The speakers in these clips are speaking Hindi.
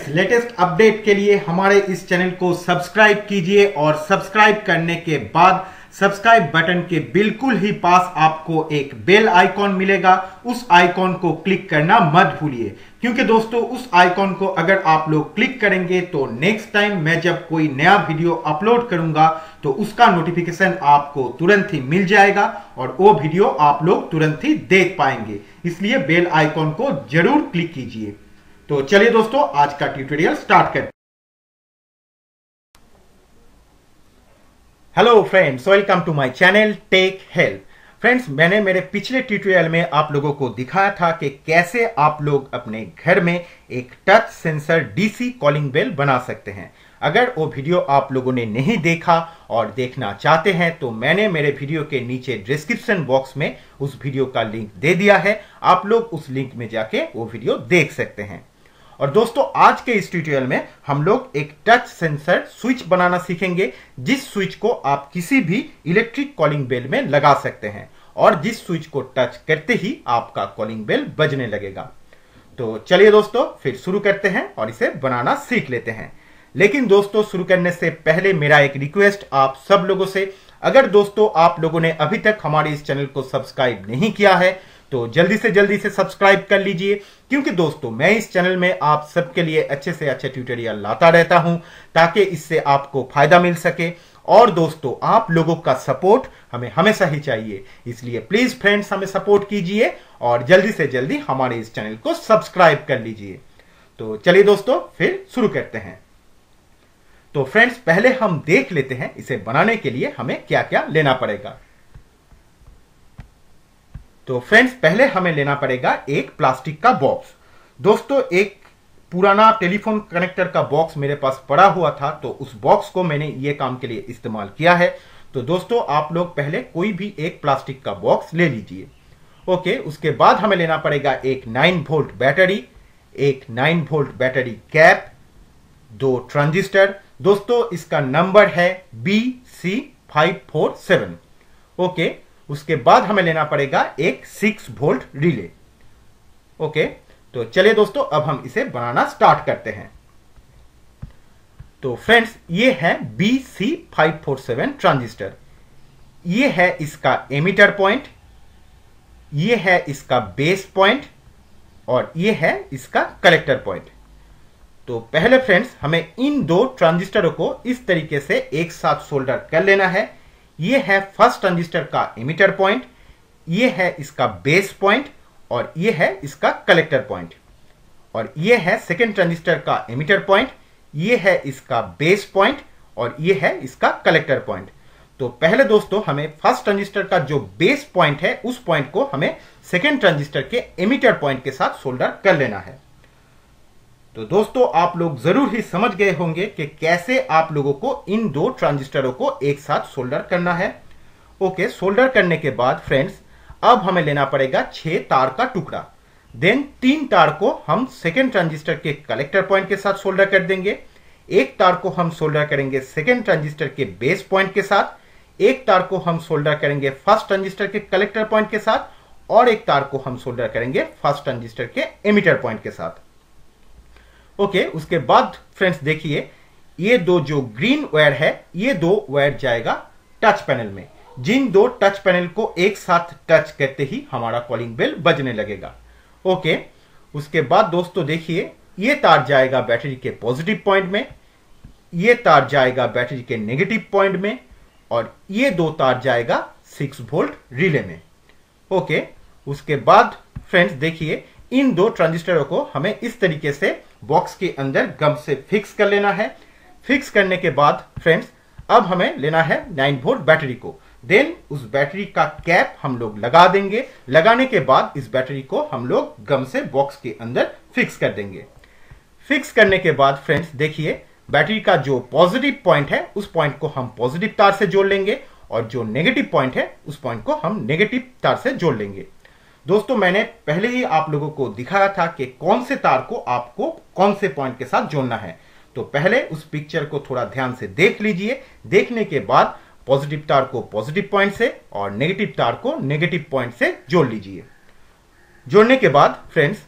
फ्रेंड्स, लेटेस्ट अपडेट के लिए हमारे इस चैनल को सब्सक्राइब कीजिए और सब्सक्राइब करने के बाद सब्सक्राइब बटन के बिल्कुल ही पास आपको एक बेल आइकॉन मिलेगा। उस आइकॉन को क्लिक करना मत भूलिए, क्योंकि दोस्तों उस आइकॉन को अगर आप लोग क्लिक करेंगे तो नेक्स्ट टाइम मैं जब कोई नया वीडियो अपलोड करूंगा तो उसका नोटिफिकेशन आपको तुरंत ही मिल जाएगा और वो वीडियो आप लोग तुरंत ही देख पाएंगे। इसलिए बेल आइकॉन को जरूर क्लिक कीजिए। तो चलिए दोस्तों, आज का ट्यूटोरियल स्टार्ट करते हैं। Hello friends, welcome to my channel tech help. Friends, मैंने मेरे पिछले ट्यूटोरियल में आप लोगों को दिखाया था कि कैसे आप लोग अपने घर में एक touch sensor DC calling bell बना सकते हैं। अगर वो वीडियो आप लोगों ने नहीं देखा और देखना चाहते हैं तो मैंने मेरे वीडियो के नीचे डिस्क्रिप्शन बॉक्स में उस वीडियो का लिंक दे दिया है। आप लोग उस लिंक में जाके वो वीडियो देख सकते हैं। और दोस्तों, आज के इस ट्यूटोरियल में हम लोग एक टच सेंसर स्विच बनाना सीखेंगे, जिस स्विच को आप किसी भी इलेक्ट्रिक कॉलिंग बेल में लगा सकते हैं और जिस स्विच को टच करते ही आपका कॉलिंग बेल बजने लगेगा। तो चलिए दोस्तों, फिर शुरू करते हैं और इसे बनाना सीख लेते हैं। लेकिन दोस्तों, शुरू करने से पहले मेरा एक रिक्वेस्ट आप सब लोगों से, अगर दोस्तों आप लोगों ने अभी तक हमारे इस चैनल को सब्सक्राइब नहीं किया है तो जल्दी से सब्सक्राइब कर लीजिए, क्योंकि दोस्तों मैं इस चैनल में आप सबके लिए अच्छे से अच्छे ट्यूटोरियल लाता रहता हूं ताकि इससे आपको फायदा मिल सके। और दोस्तों, आप लोगों का सपोर्ट हमें हमेशा ही चाहिए, इसलिए प्लीज फ्रेंड्स हमें सपोर्ट कीजिए और जल्दी से जल्दी हमारे इस चैनल को सब्सक्राइब कर लीजिए। तो चलिए दोस्तों, फिर शुरू करते हैं। तो फ्रेंड्स, पहले हम देख लेते हैं इसे बनाने के लिए हमें क्या क्या लेना पड़ेगा। तो फ्रेंड्स, पहले हमें लेना पड़ेगा एक प्लास्टिक का बॉक्स। दोस्तों, एक पुराना टेलीफोन कनेक्टर का बॉक्स मेरे पास पड़ा हुआ था, तो उस बॉक्स को मैंने ये काम के लिए इस्तेमाल किया है। तो दोस्तों, आप लोग पहले कोई भी एक प्लास्टिक का बॉक्स ले लीजिए। ओके, उसके बाद हमें लेना पड़ेगा एक 9 वोल्ट बैटरी, एक 9 वोल्ट बैटरी कैप, 2 ट्रांजिस्टर। दोस्तों, इसका नंबर है BC547। ओके, उसके बाद हमें लेना पड़ेगा एक 6 वोल्ट रिले। ओके, तो चलिए दोस्तों, अब हम इसे बनाना स्टार्ट करते हैं। तो फ्रेंड्स, ये है BC547 ट्रांजिस्टर। ये है इसका एमिटर पॉइंट, ये है इसका बेस पॉइंट और ये है इसका कलेक्टर पॉइंट। तो पहले फ्रेंड्स, हमें इन 2 ट्रांजिस्टरों को इस तरीके से एक साथ सोल्डर कर लेना है। ये है फर्स्ट ट्रांजिस्टर का एमिटर पॉइंट, ये है इसका बेस पॉइंट और ये है इसका कलेक्टर पॉइंट। और ये है सेकेंड ट्रांजिस्टर का एमिटर पॉइंट, ये है इसका बेस पॉइंट और ये है इसका कलेक्टर पॉइंट। तो पहले दोस्तों, हमें फर्स्ट ट्रांजिस्टर का जो बेस पॉइंट है उस पॉइंट को हमें सेकेंड ट्रांजिस्टर के एमिटर पॉइंट के साथ सोल्डर कर लेना है। तो दोस्तों, आप लोग जरूर ही समझ गए होंगे कि कैसे आप लोगों को इन 2 ट्रांजिस्टरों को एक साथ सोल्डर करना है। ओके, सोल्डर करने के बाद फ्रेंड्स, अब हमें लेना पड़ेगा 6 तार का टुकड़ा। देन 3 तार को हम सेकेंड ट्रांजिस्टर के कलेक्टर पॉइंट के साथ सोल्डर कर देंगे। एक तार को हम सोल्डर करेंगे सेकेंड ट्रांजिस्टर के बेस पॉइंट के साथ, एक तार को हम सोल्डर करेंगे फर्स्ट ट्रांजिस्टर के कलेक्टर पॉइंट के साथ और एक तार को हम सोल्डर करेंगे फर्स्ट ट्रांजिस्टर के एमिटर पॉइंट के साथ। ओके, उसके बाद फ्रेंड्स देखिए, ये 2 जो ग्रीन वायर है, ये 2 वायर जाएगा टच पैनल में। जिन 2 टच पैनल को एक साथ टच करते ही हमारा कॉलिंग बेल बजने लगेगा। ओके, उसके बाद दोस्तों देखिए, ये तार जाएगा बैटरी के पॉजिटिव पॉइंट में, ये तार जाएगा बैटरी के नेगेटिव पॉइंट में और ये 2 तार जाएगा 6 वोल्ट रिले में। ओके, उसके बाद फ्रेंड्स देखिए, इन 2 ट्रांजिस्टरों को हमें इस तरीके से बॉक्स के अंदर गम से फिक्स कर लेना है। फिक्स करने के बाद फ्रेंड्स, अब हमें लेना है 9 वोल्ट बैटरी को। देन उस बैटरी का कैप हम लोग लगा देंगे। लगाने के बाद इस बैटरी को हम लोग गम से बॉक्स के अंदर फिक्स कर देंगे। फिक्स करने के बाद फ्रेंड्स देखिए, बैटरी का जो पॉजिटिव पॉइंट है उस पॉइंट को हम पॉजिटिव तार से जोड़ लेंगे और जो नेगेटिव पॉइंट है उस पॉइंट को हम नेगेटिव तार से जोड़ लेंगे। दोस्तों, मैंने पहले ही आप लोगों को दिखाया था कि कौन से तार को आपको कौन से पॉइंट के साथ जोड़ना है। तो पहले उस पिक्चर को थोड़ा ध्यान से देख लीजिए। देखने के बाद पॉजिटिव तार को पॉजिटिव पॉइंट से और नेगेटिव तार को नेगेटिव पॉइंट से जोड़ लीजिए। जोड़ने के बाद फ्रेंड्स,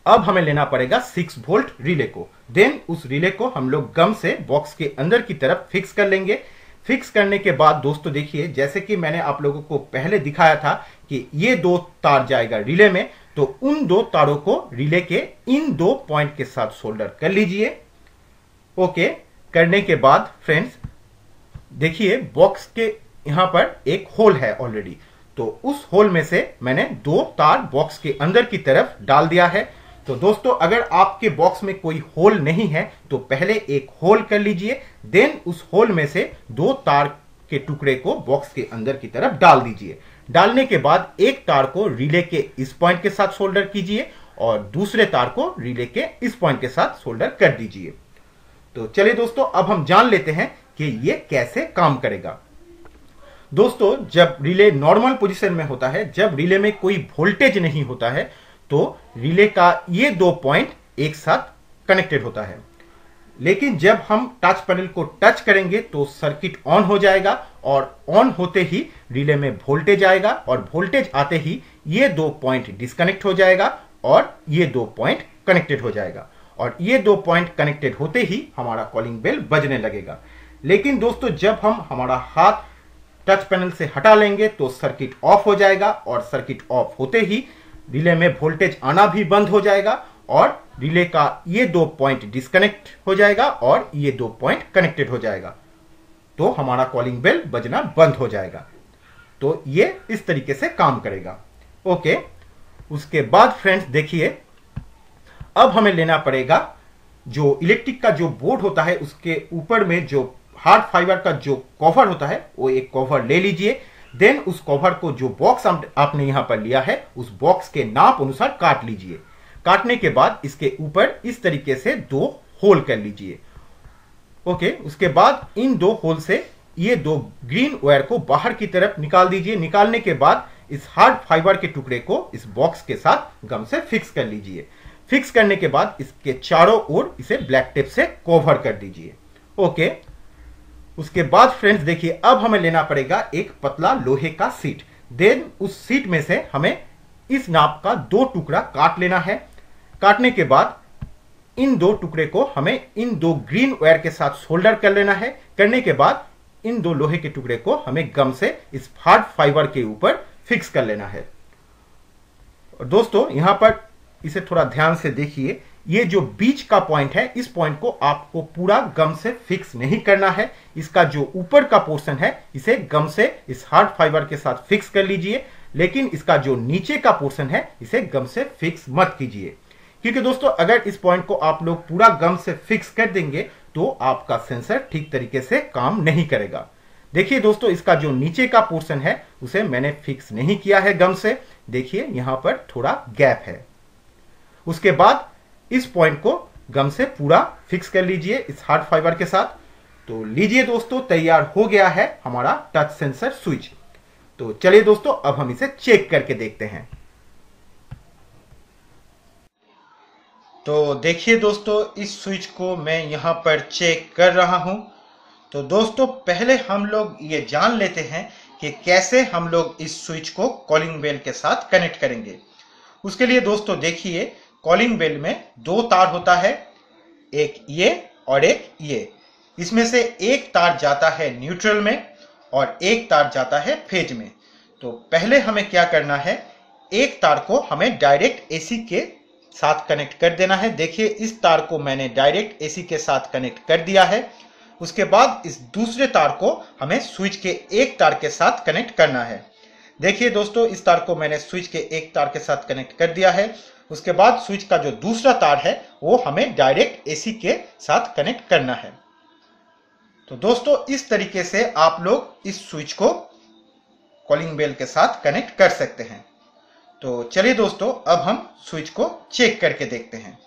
अब हमें लेना पड़ेगा 6 वोल्ट रिले को। देन उस रिले को हम लोग गम से बॉक्स के अंदर की तरफ फिक्स कर लेंगे। फिक्स करने के बाद दोस्तों देखिए, जैसे कि मैंने आप लोगों को पहले दिखाया था कि ये 2 तार जाएगा रिले में, तो उन 2 तारों को रिले के इन 2 पॉइंट के साथ सोल्डर कर लीजिए। ओके, करने के बाद फ्रेंड्स देखिए, बॉक्स के यहां पर एक होल है ऑलरेडी, तो उस होल में से मैंने 2 तार बॉक्स के अंदर की तरफ डाल दिया है। तो दोस्तों, अगर आपके बॉक्स में कोई होल नहीं है तो पहले एक होल कर लीजिए, देन उस होल में से 2 तार के टुकड़े को बॉक्स के अंदर की तरफ डाल दीजिए। डालने के बाद एक तार को रिले के इस पॉइंट के साथ सोल्डर कीजिए और दूसरे तार को रिले के इस पॉइंट के साथ सोल्डर कर दीजिए। तो चलिए दोस्तों, अब हम जान लेते हैं कि ये कैसे काम करेगा। दोस्तों, जब रिले नॉर्मल पोजीशन में होता है, जब रिले में कोई वोल्टेज नहीं होता है, तो रिले का ये 2 पॉइंट एक साथ कनेक्टेड होता है। लेकिन जब हम टच पैनल को टच करेंगे तो सर्किट ऑन हो जाएगा और ऑन होते ही रिले में वोल्टेज आएगा और वोल्टेज आते ही ये 2 पॉइंट डिस्कनेक्ट हो जाएगा और ये 2 पॉइंट कनेक्टेड हो जाएगा और ये 2 पॉइंट कनेक्टेड होते ही हमारा कॉलिंग बेल बजने लगेगा। लेकिन दोस्तों, जब हम हमारा हाथ टच पैनल से हटा लेंगे तो सर्किट ऑफ हो जाएगा और सर्किट ऑफ होते ही रिले में वोल्टेज आना भी बंद हो जाएगा और रिले का ये 2 पॉइंट डिस्कनेक्ट हो जाएगा और ये 2 पॉइंट कनेक्टेड हो जाएगा, तो हमारा कॉलिंग बेल बजना बंद हो जाएगा। तो ये इस तरीके से काम करेगा। ओके, उसके बाद फ्रेंड्स देखिए, अब हमें लेना पड़ेगा जो इलेक्ट्रिक का जो बोर्ड होता है उसके ऊपर में जो हार्ड फाइबर का जो कवर होता है, वो एक कवर ले लीजिए। देन उस कवर को जो बॉक्स आपने यहां पर लिया है उस बॉक्स के नाप अनुसार काट लीजिए। काटने के बाद इसके ऊपर इस तरीके से 2 होल कर लीजिए। ओके, उसके बाद इन 2 होल से ये 2 ग्रीन वायर को बाहर की तरफ निकाल दीजिए। निकालने के बाद इस हार्ड फाइबर के टुकड़े को इस बॉक्स के साथ गम से फिक्स कर लीजिए। फिक्स करने के बाद इसके चारों ओर इसे ब्लैक टेप से कवर कर दीजिए। ओके, उसके बाद फ्रेंड्स देखिए, अब हमें लेना पड़ेगा एक पतला लोहे का सीट। देन उस सीट में से हमें इस नाप का 2 टुकड़ा काट लेना है। काटने के बाद इन 2 टुकड़े को हमें इन 2 ग्रीन वायर के साथ सोल्डर कर लेना है। करने के बाद इन 2 लोहे के टुकड़े को हमें गम से इस हार्ड फाइबर के ऊपर फिक्स कर लेना है। और दोस्तों, यहां पर इसे थोड़ा ध्यान से देखिए, ये जो बीच का पॉइंट है, इस पॉइंट को आपको पूरा गम से फिक्स नहीं करना है। इसका जो ऊपर का पोर्शन है इसे गम से इस हार्ड फाइबर के साथ फिक्स कर लीजिए, लेकिन इसका जो नीचे का पोर्शन है इसे गम से फिक्स मत कीजिए, क्योंकि दोस्तों अगर इस पॉइंट को आप लोग पूरा गम से फिक्स कर देंगे तो आपका सेंसर ठीक तरीके से काम नहीं करेगा। देखिए दोस्तों, इसका जो नीचे का पोर्शन है उसे मैंने फिक्स नहीं किया है गम से। देखिए यहां पर थोड़ा गैप है। उसके बाद इस पॉइंट को गम से पूरा फिक्स कर लीजिए इस हार्ड फाइबर के साथ। तो लीजिए दोस्तों, तैयार हो गया है हमारा टच सेंसर स्विच। तो चलिए दोस्तों, अब हम इसे चेक करके देखते हैं। तो देखिए दोस्तों, इस स्विच को मैं यहां पर चेक कर रहा हूं। तो दोस्तों, पहले हम लोग ये जान लेते हैं कि कैसे हम लोग इस स्विच को कॉलिंग बेल के साथ कनेक्ट करेंगे। उसके लिए दोस्तों देखिए, कॉलिंग बेल में 2 तार होता है, एक ये और एक ये। इसमें से एक तार जाता है न्यूट्रल में और एक तार जाता है फेज में। तो पहले हमें क्या करना है, एक तार को हमें डायरेक्ट एसी के साथ कनेक्ट कर देना है। देखिए, इस तार को मैंने डायरेक्ट एसी के साथ कनेक्ट कर दिया है। उसके बाद इस दूसरे तार को हमें स्विच के एक तार के साथ कनेक्ट करना है। देखिए दोस्तों, इस तार को मैंने स्विच के एक तार के साथ कनेक्ट कर दिया है। उसके बाद स्विच का जो दूसरा तार है वो हमें डायरेक्ट एसी के साथ कनेक्ट करना है। तो दोस्तों, इस तरीके से आप लोग इस स्विच को कॉलिंग बेल के साथ कनेक्ट कर सकते हैं। तो चलिए दोस्तों, अब हम स्विच को चेक करके देखते हैं।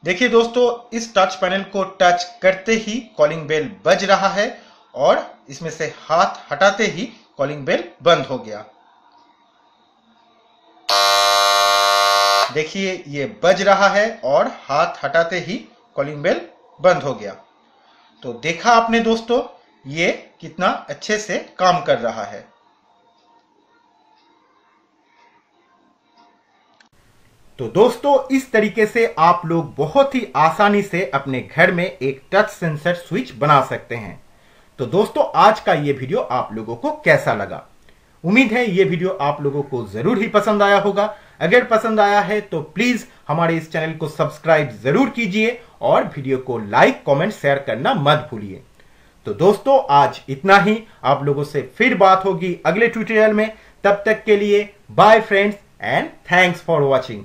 देखिए दोस्तों, इस टच पैनल को टच करते ही कॉलिंग बेल बज रहा है और इसमें से हाथ हटाते ही कॉलिंग बेल बंद हो गया। देखिए, ये बज रहा है और हाथ हटाते ही कॉलिंग बेल बंद हो गया। तो देखा आपने दोस्तों, ये कितना अच्छे से काम कर रहा है। तो दोस्तों इस तरीके से आप लोग बहुत ही आसानी से अपने घर में एक टच सेंसर स्विच बना सकते हैं। तो दोस्तों आज का ये वीडियो आप लोगों को कैसा लगा? उम्मीद है ये वीडियो आप लोगों को जरूर ही पसंद आया होगा। अगर पसंद आया है तो प्लीज हमारे इस चैनल को सब्सक्राइब जरूर कीजिए और वीडियो को लाइक, कमेंट, शेयर करना मत भूलिए। तो दोस्तों आज इतना ही। आप लोगों से फिर बात होगी अगले ट्यूटोरियल में। तब तक के लिए bye friends and thanks for watching.